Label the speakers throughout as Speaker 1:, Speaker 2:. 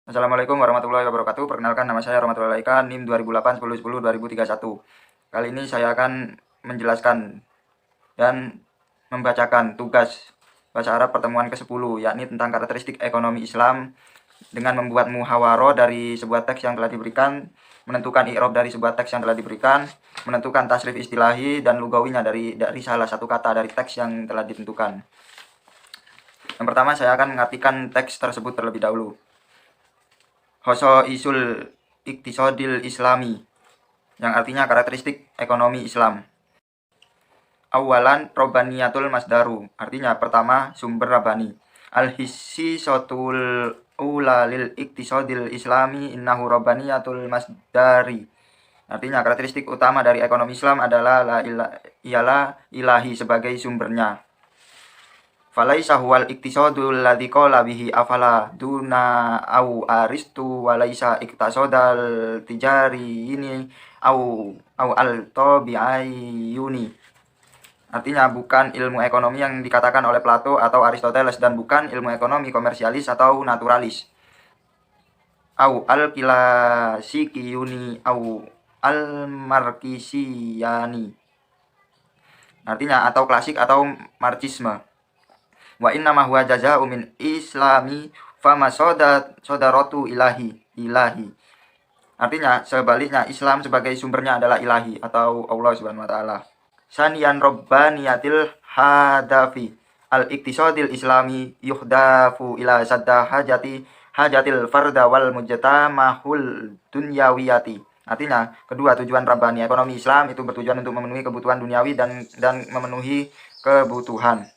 Speaker 1: Assalamualaikum warahmatullahi wabarakatuh. Perkenalkan, nama saya Rahmatullahi Laika, NIM 2008 10 10 2031. Kali ini saya akan menjelaskan dan membacakan tugas bahasa Arab pertemuan ke-10, yakni tentang karakteristik ekonomi Islam dengan membuat muhawaroh dari sebuah teks yang telah diberikan, menentukan i'rab dari sebuah teks yang telah diberikan, menentukan tasrif istilahi dan lugawinya dari salah satu kata dari teks yang telah ditentukan. Yang pertama, saya akan mengartikan teks tersebut terlebih dahulu. Isul iktisadil islami, yang artinya karakteristik ekonomi Islam. Awalan robaniyatul masdaru, artinya pertama sumber rabani. Al-hissi sotul ulalil iktisadil islami innahu robaniyatul masdari, artinya karakteristik utama dari ekonomi Islam adalah ialah ilahi sebagai sumbernya. Falaisa huwal iktisadul ladzi qala bihi afala duna au aristu walaisa iktisadal tijari ini au al tabi'ayuni, artinya bukan ilmu ekonomi yang dikatakan oleh Plato atau Aristoteles dan bukan ilmu ekonomi komersialis atau naturalis. Au al kilasikiyuni au al markisiyani, artinya atau klasik atau marxisme. Wa inna ma huwa jazaa'u min islami fama sodaratu ilahi, artinya sebaliknya Islam sebagai sumbernya adalah ilahi atau Allah Subhanahu wa taala. Saniyan rabbaniyatil hadafi al-iktisadil islami yuhdafu ila sadda hajatil farda wal mujtama'ul dunyawiyati, artinya kedua, tujuan rabbani ekonomi Islam itu bertujuan untuk memenuhi kebutuhan duniawi dan memenuhi kebutuhan.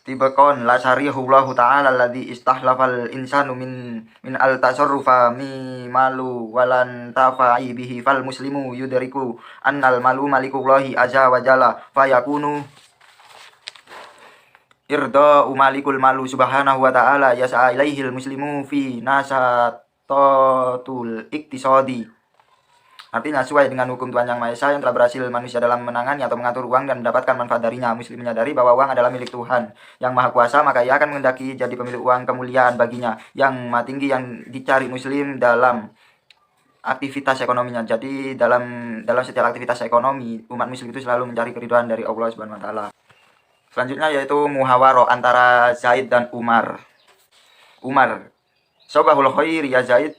Speaker 1: Tibakon la syarihullahu ta'ala alladzi istahlafal insanu min al tasarrufa mi malu walan tafa'i bihi fal muslimu yudriku annal malu malikullahi azza wa jalla fayakunu irda malikul malu subhanahu wa ta'ala yas'a ilaihil muslimu fi nasatatul iktisadi, artinya sesuai dengan hukum Tuhan Yang Maha Esa yang telah berhasil manusia dalam menangani atau mengatur uang dan mendapatkan manfaat darinya. Muslim menyadari bahwa uang adalah milik Tuhan Yang Maha Kuasa, maka ia akan menghendaki jadi pemilik uang kemuliaan baginya yang maha tinggi yang dicari Muslim dalam aktivitas ekonominya. Jadi dalam setiap aktivitas ekonomi, umat Muslim itu selalu mencari keridhaan dari Allah Subhanahu wa taala. Selanjutnya yaitu muhawaroh antara Zaid dan Umar. Sobahul khairi ya Zaid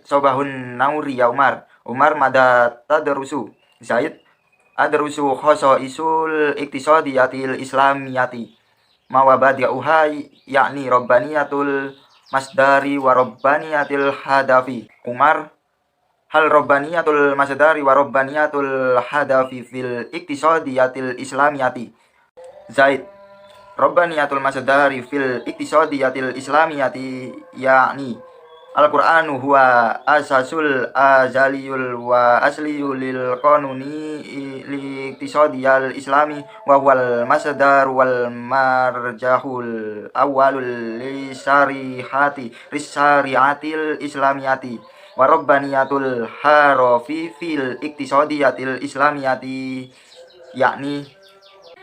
Speaker 1: sobahun nauri ya Umar. Umar mada tadrusu, Zaid adrusu khoso isul iktisadiyatil islamiyati mawabadi'uha yakni robbaniyatul masdari wa robbaniyatil hadafi. Umar hal robbaniyatul masdari wa robbaniyatul hadafi fil iktisadiyatil islamiyati. Zaid robbaniyatul masdari fil iktisadiyatil islamiyati yakni Al-Qur'anu huwa asasul azaliyul wa asliyul lil qanuni li iktisadiyal islami wa huwal masdar wal marjahul awwalul li syari'atil islamiyati wa rabbaniyatul harafi fil iktisadiyatil islamiyati yakni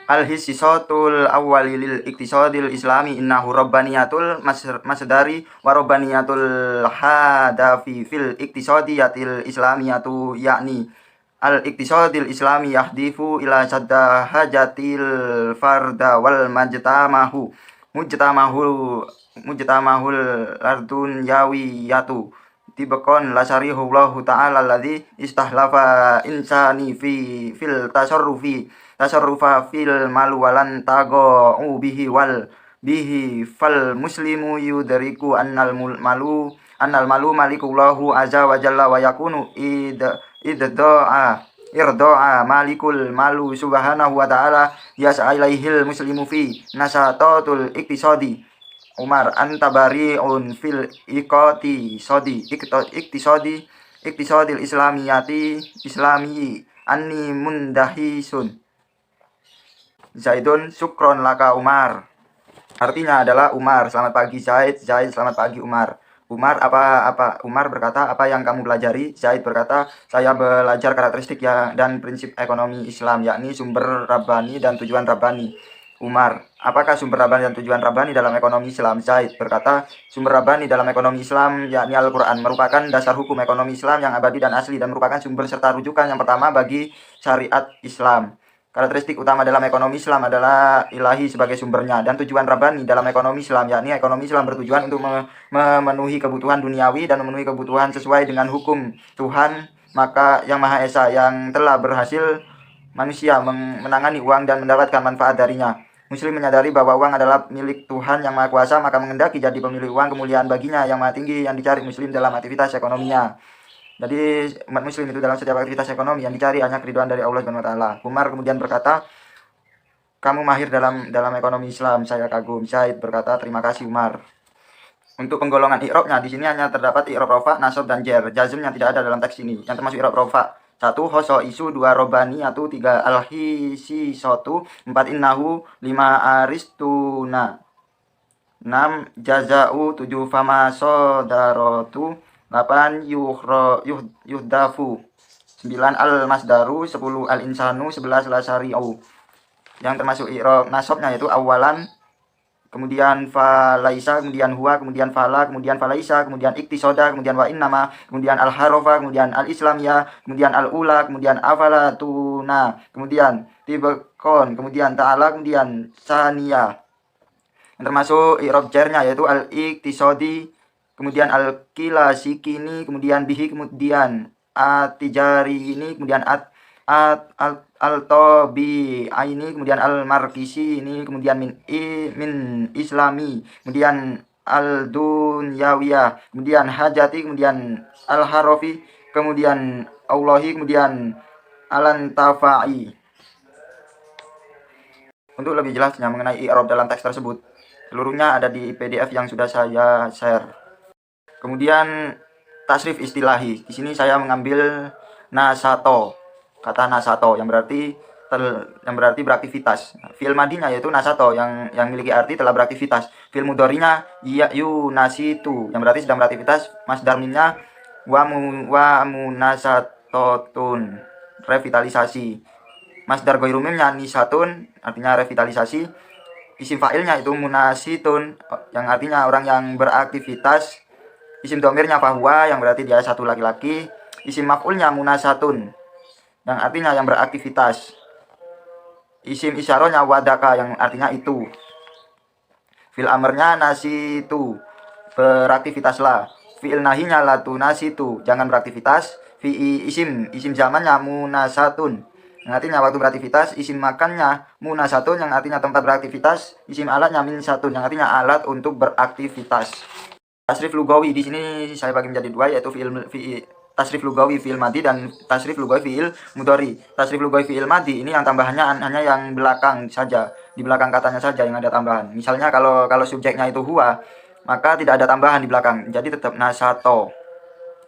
Speaker 1: al-hissisatul awwali lil iktisadil islami innahu rabbaniyatul masdari wa rabbaniyatul hadafi fil iktisadiyatil islamiyatu yakni al-iktisadil islami yahdifu ila sadda hajatil farda wal mujtamahul ardun yawiyatu. Tibakon la syarihullahu ta'ala alladzi istahlafa insani fil tasarrufa fil mal walan tago bihi fal muslimu yudriku annal malu malikullahu azza wa jalla wa yakunu irdo'a malikul malu subhanahu wa ta'ala yas'a ilaihil muslimu fi nasatatul iktisadi. Umar antabari'un fil iktisadil islami anni mundahisun. Zaidun syukron laka Umar, artinya adalah Umar selamat pagi Zaid selamat pagi Umar. Umar berkata, apa yang kamu pelajari? Zaid berkata, saya belajar karakteristik dan prinsip ekonomi Islam, yakni sumber rabbani dan tujuan rabbani. Umar. Apakah sumber Rabbani dan tujuan Rabbani dalam ekonomi Islam? Zaid berkata, sumber Rabbani dalam ekonomi Islam yakni Al-Quran merupakan dasar hukum ekonomi Islam yang abadi dan asli dan merupakan sumber serta rujukan yang pertama bagi syariat Islam. Karakteristik utama dalam ekonomi Islam adalah ilahi sebagai sumbernya dan tujuan Rabbani dalam ekonomi Islam yakni ekonomi Islam bertujuan untuk memenuhi kebutuhan duniawi dan memenuhi kebutuhan sesuai dengan hukum Tuhan maka yang Maha Esa yang telah berhasil manusia menangani uang dan mendapatkan manfaat darinya. Muslim menyadari bahwa uang adalah milik Tuhan yang Maha Kuasa, maka mengendaki jadi pemilik uang kemuliaan baginya yang maha tinggi yang dicari Muslim dalam aktivitas ekonominya. Jadi umat Muslim itu dalam setiap aktivitas ekonomi yang dicari hanya keriduan dari Allah Subhanahu wa taala. Umar kemudian berkata, "Kamu mahir dalam ekonomi Islam, saya kagum." Zaid berkata, "Terima kasih Umar." Untuk penggolongan i'rabnya di sini hanya terdapat i'rab rafa, nasab dan jar. Jazm yang tidak ada dalam teks ini. Yang termasuk i'rab rafa: 1. Hoso isu, 2. Robaniyatu, 3. Alhisi sotu, 4. Innahu, 5. Aristuna, 6. Jaza'u, 7. Fama sodarotu, 8. Yuhdafu, 9. Al-masdaru, 10. Al-insanu, 11. Lasari'u. Yang termasuk i'rab nasabnya yaitu awalan, kemudian falaisa, kemudian huwa, kemudian fala, kemudian falaisa, kemudian iktisoda, kemudian wa innama, kemudian al-harofa, kemudian al-islamiyah, kemudian al-ula, kemudian afalatuna, kemudian tibakon, kemudian ta'ala, kemudian saniyah. Yang termasuk i'rab jarnya yaitu al-iktisodi, kemudian al-kilasikini, kemudian bihi, kemudian at-tijari ini, kemudian al-tobi ini, kemudian al-markisi ini, kemudian min islami, kemudian al-dunyawiyah, kemudian hajati, kemudian al-harofi, kemudian allahi, kemudian al-antafai. Untuk lebih jelasnya mengenai i'rab dalam teks tersebut, seluruhnya ada di PDF yang sudah saya share. Kemudian tasrif istilahi. Di sini saya mengambil nasato. Kata nasato yang berarti beraktivitas. Fi'il madinya yaitu nasato yang memiliki arti telah beraktivitas. Fi'il mudhari'nya yunasitu yang berarti sedang beraktivitas. Masdar minnya wa munasatotun, revitalisasi. Masdar ghairu mimnya nisatun, artinya revitalisasi. Isim fa'ilnya itu munasitun yang artinya orang yang beraktivitas. Isim domirnya fahuwa yang berarti dia satu laki-laki. Isim maf'ulnya munasatun yang artinya yang beraktivitas. Isim isyarahnya wadaka yang artinya itu. Fil amarnya nasitu, beraktivitaslah. Fi'il nahinya latu nasitu, jangan beraktivitas. Isim zamannya munasatun yang artinya waktu beraktivitas. Isim makannya munasatun yang artinya tempat beraktivitas. Isim alatnya min satun yang artinya alat untuk beraktivitas. Tasrif lugawi di sini saya bagi menjadi dua, yaitu tasrif lugawi fi'il madi dan tasrif lugawi fi'il mudhari. Tasrif lugawi fi'il madi ini yang tambahannya hanya yang belakang saja, di belakang katanya saja yang ada tambahan. Misalnya kalau subjeknya itu huwa, maka tidak ada tambahan di belakang, jadi tetap nasato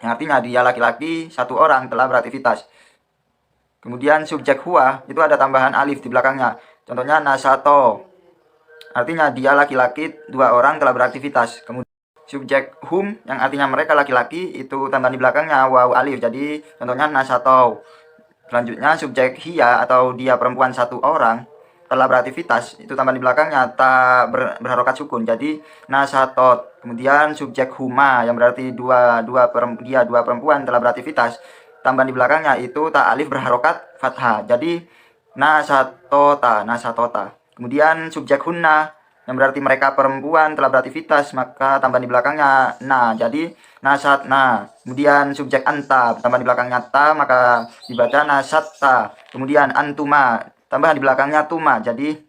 Speaker 1: yang artinya dia laki-laki, satu orang telah beraktivitas. Kemudian subjek huwa itu ada tambahan alif di belakangnya, contohnya nasato artinya dia laki-laki, dua orang telah beraktivitas. Kemudian subjek hum yang artinya mereka laki-laki itu tambahan di belakangnya waw alif, jadi contohnya nasato. Selanjutnya subjek hiya atau dia perempuan satu orang telah beraktivitas, itu tambahan di belakangnya ta berharokat sukun, jadi nasatot. Kemudian subjek huma yang berarti dua perempuan telah beraktivitas, tambahan di belakangnya itu ta alif berharokat fathah, jadi nasatota. Kemudian subjek hunna yang berarti mereka perempuan telah beraktivitas, maka tambahan di belakangnya na, jadi nasatna. Kemudian subjek anta, tambahan di belakangnya ta, maka dibaca nasatta. Kemudian antuma, tambahan di belakangnya tuma, jadi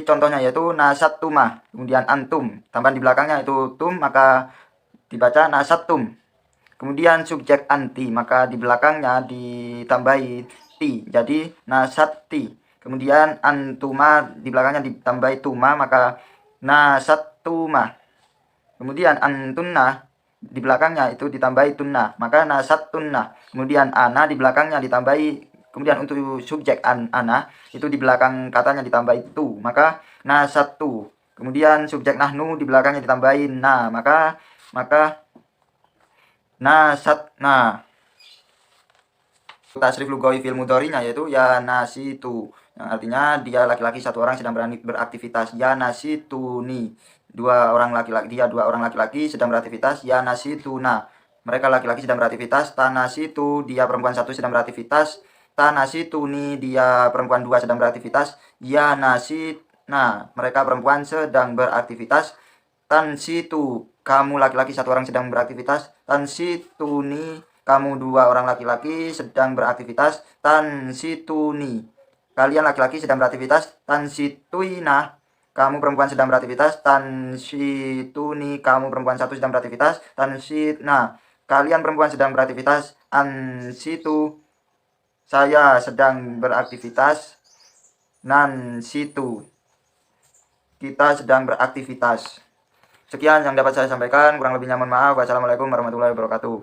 Speaker 1: contohnya yaitu nasattuma. Kemudian antum, tambahan di belakangnya itu tum, maka dibaca nasattum. Kemudian subjek anti, maka di belakangnya ditambahi ti, jadi nasatti. Kemudian antuma di belakangnya ditambahi tuma, maka nasattuma. Kemudian antunna di belakangnya itu ditambahi tunna, maka nasattunna. Kemudian ana di belakangnya ditambahi, kemudian untuk subjek ana itu di belakang katanya ditambahi tu, maka nasattu. Kemudian subjek nahnu di belakangnya ditambahi na, maka nasatna. Tasrif lugawi fil mudhari'nya yaitu ya nasitu yang artinya dia laki-laki, satu orang sedang beraktivitas. Ya nasituni, dua orang laki-laki sedang beraktivitas. Ya nasituna, mereka laki-laki sedang beraktivitas. Tanasitu, dia perempuan satu sedang beraktivitas. Tanasituni, dia perempuan dua sedang beraktivitas. Ya nasitna, mereka perempuan sedang beraktivitas. Tansitu, kamu laki-laki satu orang sedang beraktivitas. Tansituni, kamu dua orang laki-laki sedang beraktivitas. Tansituni, kalian laki-laki sedang beraktivitas. Tansituina, kamu perempuan sedang beraktivitas. Tansituni, kamu perempuan satu sedang beraktivitas. Tansitna, kalian perempuan sedang beraktivitas. Ansitu, saya sedang beraktivitas. Nansitu, kita sedang beraktivitas. Sekian yang dapat saya sampaikan, kurang lebihnya mohon maaf. Wassalamualaikum warahmatullahi wabarakatuh.